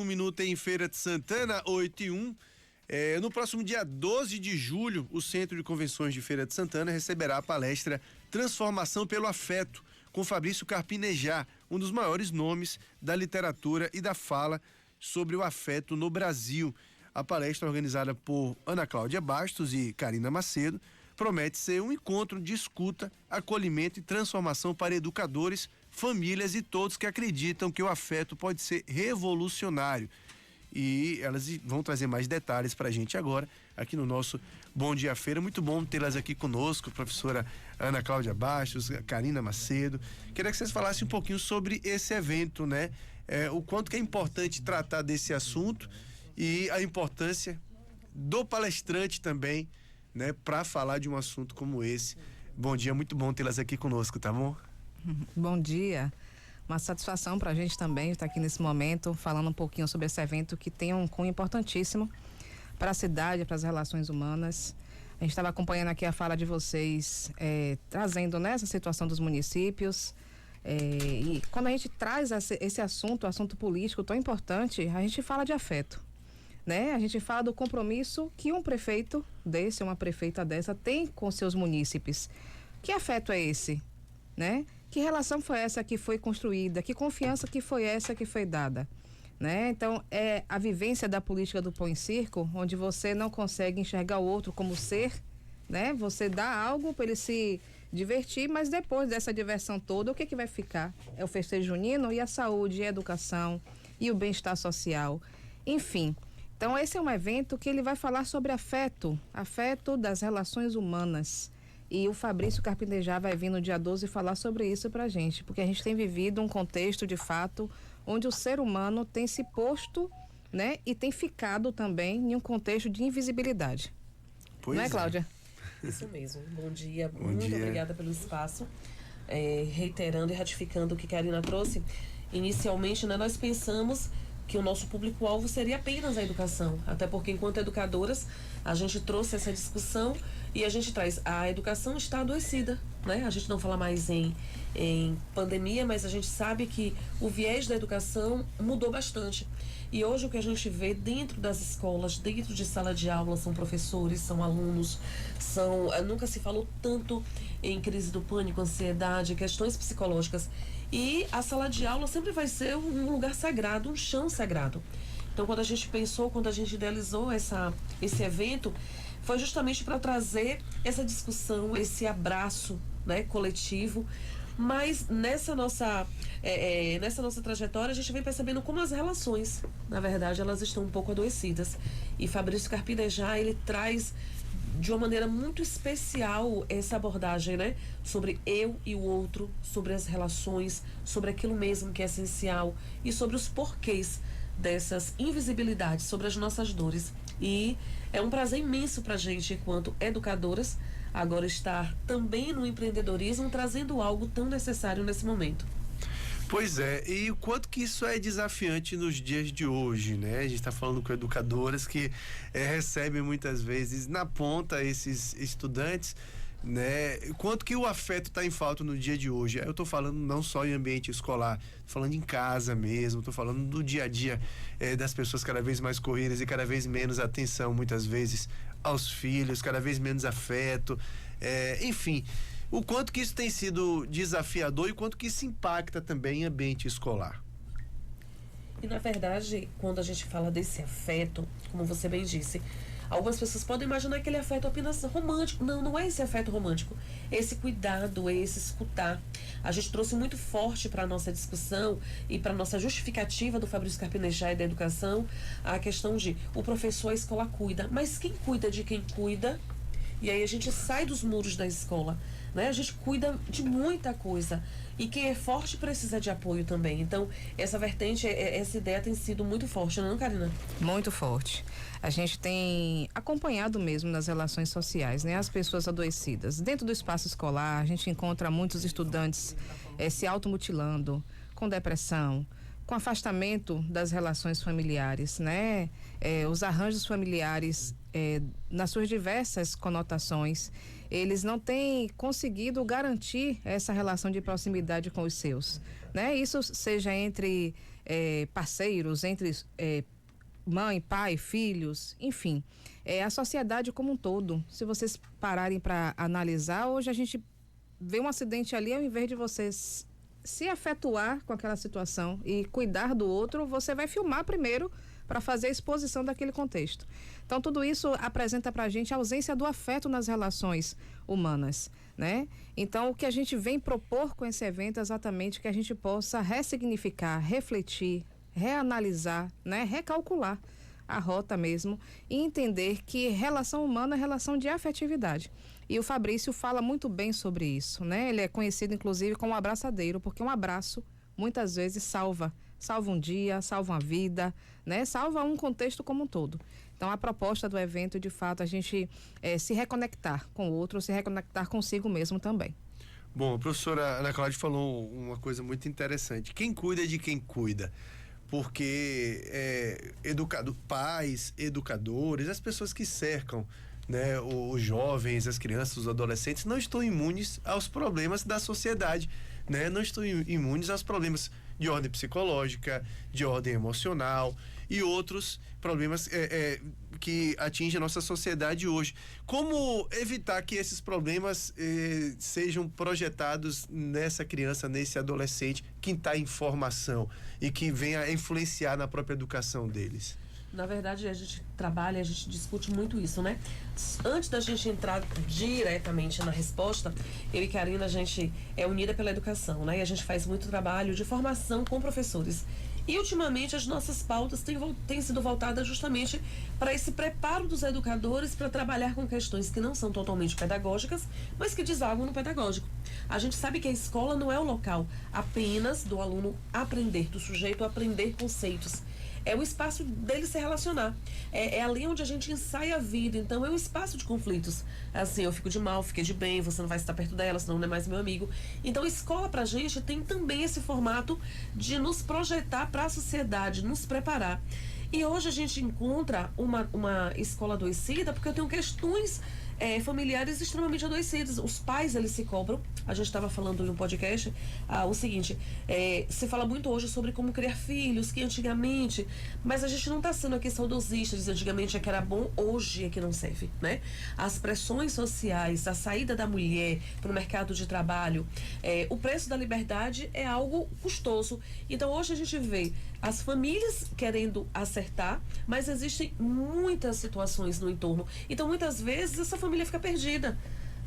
minuto em Feira de Santana, 8:01. No próximo dia 12 de julho, o Centro de Convenções de Feira de Santana receberá a palestra Transformação pelo Afeto, com Fabrício Carpinejar, um dos maiores nomes da literatura e da fala sobre o afeto no Brasil. A palestra, organizada por Ana Cláudia Bastos e Karina Macedo, promete ser um encontro de escuta, acolhimento e transformação para educadores, famílias e todos que acreditam que o afeto pode ser revolucionário. E elas vão trazer mais detalhes pra gente agora, aqui no nosso Bom Dia Feira. Muito bom tê-las aqui conosco, professora Ana Cláudia Bastos, Karina Macedo. Queria que vocês falassem um pouquinho sobre esse evento, né? O quanto que é importante tratar desse assunto e a importância do palestrante também, né? Pra falar de um assunto como esse. Bom dia, muito bom tê-las aqui conosco, tá bom? Bom dia. Uma satisfação para a gente também estar aqui nesse momento falando um pouquinho sobre esse evento que tem um cunho importantíssimo para a cidade, para as relações humanas. A gente estava acompanhando aqui a fala de vocês, trazendo, né, essa situação dos municípios, e quando a gente traz esse assunto político tão importante, a gente fala de afeto, né? A gente fala do compromisso que um prefeito desse, uma prefeita dessa tem com seus munícipes. Que afeto é esse, né? Que relação foi essa que foi construída? Que confiança que foi essa que foi dada? Né? Então, é a vivência da política do pão em circo, onde você não consegue enxergar o outro como ser, né? Você dá algo para ele se divertir, mas depois dessa diversão toda, o que vai ficar? É o festejo junino e a saúde, e a educação e o bem-estar social. Enfim, então esse é um evento que ele vai falar sobre afeto das relações humanas. E o Fabrício Carpinejar vai vir no dia 12 falar sobre isso pra gente, porque a gente tem vivido um contexto, de fato, onde o ser humano tem se posto, né, e tem ficado também em um contexto de invisibilidade. Pois não é, Cláudia? Isso mesmo. Bom dia, muito obrigada pelo espaço. Reiterando e ratificando o que a Karina trouxe, inicialmente, né, nós pensamos que o nosso público-alvo seria apenas a educação, até porque enquanto educadoras a gente trouxe essa discussão e a gente traz, a educação está adoecida, né? A gente não fala mais em pandemia, mas a gente sabe que o viés da educação mudou bastante. E hoje o que a gente vê dentro das escolas, dentro de sala de aula, são professores, são alunos, nunca se falou tanto em crise do pânico, ansiedade, questões psicológicas. E a sala de aula sempre vai ser um lugar sagrado, um chão sagrado. Então, quando a gente pensou, quando a gente idealizou esse evento, foi justamente para trazer essa discussão, esse abraço, né, coletivo. Mas nessa nossa trajetória, a gente vem percebendo como as relações, na verdade, elas estão um pouco adoecidas. E Fabrício Carpinejar, ele traz de uma maneira muito especial essa abordagem, né? Sobre eu e o outro, sobre as relações, sobre aquilo mesmo que é essencial e sobre os porquês dessas invisibilidades, sobre as nossas dores. E é um prazer imenso pra gente, enquanto educadoras, agora estar também no empreendedorismo, trazendo algo tão necessário nesse momento. Pois é, e o quanto que isso é desafiante nos dias de hoje, né? A gente está falando com educadoras que recebem muitas vezes na ponta esses estudantes, né? Quanto que o afeto está em falta no dia de hoje. Eu estou falando não só em ambiente escolar, tô falando em casa mesmo, estou falando do dia a dia das pessoas cada vez mais corridas e cada vez menos atenção, muitas vezes, aos filhos, cada vez menos afeto, enfim. O quanto que isso tem sido desafiador e o quanto que isso impacta também em ambiente escolar. E na verdade, quando a gente fala desse afeto, como você bem disse, algumas pessoas podem imaginar aquele afeto apenas romântico. Não, não é esse afeto romântico. É esse cuidado, é esse escutar. A gente trouxe muito forte para a nossa discussão e para a nossa justificativa do Fabrício Carpinejar e da educação a questão de o professor, a escola cuida. Mas quem cuida de quem cuida? E aí a gente sai dos muros da escola, né? A gente cuida de muita coisa. E quem é forte precisa de apoio também. Então, essa vertente, essa ideia tem sido muito forte, não é, Karina? Muito forte. A gente tem acompanhado mesmo nas relações sociais, né? As pessoas adoecidas. Dentro do espaço escolar, a gente encontra muitos estudantes se automutilando, com depressão, com afastamento das relações familiares, né? Os arranjos familiares, nas suas diversas conotações, eles não têm conseguido garantir essa relação de proximidade com os seus, né? Isso seja entre parceiros, entre mãe, pai, filhos, enfim, a sociedade como um todo. Se vocês pararem para analisar, hoje a gente vê um acidente ali, ao invés de vocês se afetuar com aquela situação e cuidar do outro, você vai filmar primeiro para fazer a exposição daquele contexto. Então, tudo isso apresenta para a gente a ausência do afeto nas relações humanas, né? Então, o que a gente vem propor com esse evento é exatamente que a gente possa ressignificar, refletir, reanalisar, né? Recalcular a rota mesmo e entender que relação humana é relação de afetividade. E o Fabrício fala muito bem sobre isso, né? Ele é conhecido, inclusive, como abraçadeiro, porque um abraço, muitas vezes, salva um dia, salva uma vida, né? Salva um contexto como um todo. Então, a proposta do evento, de fato, a gente se reconectar com o outro, se reconectar consigo mesmo também. Bom, a professora Ana Cláudia falou uma coisa muito interessante. Quem cuida de quem cuida? Porque pais, educadores, as pessoas que cercam, né, os jovens, as crianças, os adolescentes não estão imunes aos problemas da sociedade, né? Não estão imunes aos problemas de ordem psicológica, de ordem emocional e outros problemas que atingem a nossa sociedade hoje. Como evitar que esses problemas sejam projetados nessa criança, nesse adolescente que está em formação e que venha a influenciar na própria educação deles? Na verdade, a gente trabalha, a gente discute muito isso, né? Antes da gente entrar diretamente na resposta, eu e Karina, a gente é unida pela educação, né? E a gente faz muito trabalho de formação com professores. E, ultimamente, as nossas pautas têm sido voltadas justamente para esse preparo dos educadores para trabalhar com questões que não são totalmente pedagógicas, mas que desaguam no pedagógico. A gente sabe que a escola não é o local apenas do aluno aprender, do sujeito aprender conceitos. É o espaço dele se relacionar. É ali onde a gente ensaia a vida. Então, é um espaço de conflitos. Assim, eu fico de mal, fiquei de bem, você não vai estar perto dela, senão não é mais meu amigo. Então, a escola pra gente tem também esse formato de nos projetar para a sociedade, nos preparar. E hoje a gente encontra uma escola adoecida porque eu tenho questões familiares extremamente adoecidos. Os pais, eles se cobram. A gente estava falando em um podcast o seguinte, se fala muito hoje sobre como criar filhos, que antigamente, mas a gente não está sendo aqui saudosista, diz antigamente é que era bom, hoje é que não serve, né? As pressões sociais, a saída da mulher para o mercado de trabalho, o preço da liberdade é algo custoso. Então hoje a gente vê as famílias querendo acertar, mas existem muitas situações no entorno. Então, muitas vezes, essa família fica perdida,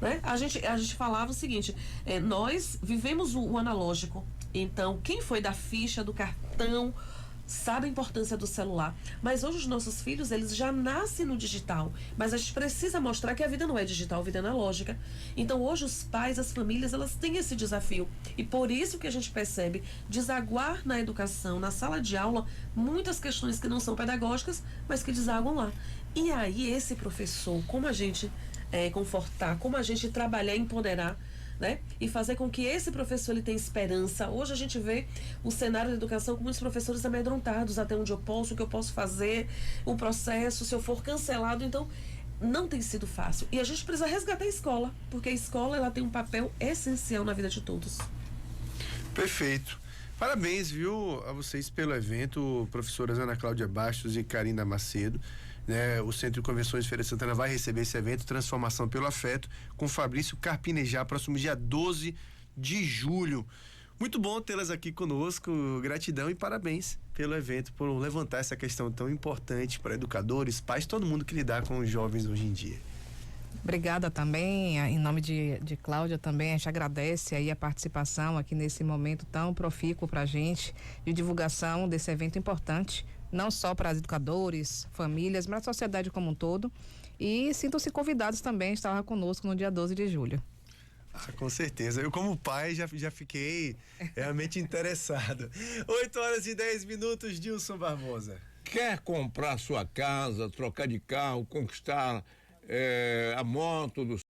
né? A gente falava o seguinte, nós vivemos o analógico. Então, quem foi da ficha, do cartão, sabe a importância do celular. Mas hoje os nossos filhos, eles já nascem no digital. Mas a gente precisa mostrar que a vida não é digital, a vida é analógica. Então hoje os pais, as famílias, elas têm esse desafio. E por isso que a gente percebe desaguar na educação, na sala de aula, muitas questões que não são pedagógicas, mas que desaguam lá. E aí esse professor, como a gente confortar, como a gente trabalhar e empoderar, né? E fazer com que esse professor ele tenha esperança. Hoje a gente vê o cenário da educação com muitos professores amedrontados, até onde eu posso, o que eu posso fazer, o processo, se eu for cancelado. Então, não tem sido fácil. E a gente precisa resgatar a escola, porque a escola ela tem um papel essencial na vida de todos. Perfeito. Parabéns, viu, a vocês pelo evento, professoras Ana Cláudia Bastos e Karina Macedo. Né, o Centro de Convenções Feira de Santana vai receber esse evento Transformação pelo Afeto com Fabrício Carpinejar, próximo dia 12 de julho. Muito bom tê-las aqui conosco, gratidão e parabéns pelo evento, por levantar essa questão tão importante para educadores, pais, todo mundo que lidar com os jovens hoje em dia. Obrigada também, em nome de Cláudia também, a gente agradece aí a participação aqui nesse momento tão profícuo para a gente, de divulgação desse evento importante, não só para os educadores, famílias, mas a sociedade como um todo. E sintam-se convidados também a estar conosco no dia 12 de julho. Com certeza. Eu, como pai, já fiquei realmente interessado. 8h10, Dilson Barbosa. Quer comprar sua casa, trocar de carro, conquistar a moto do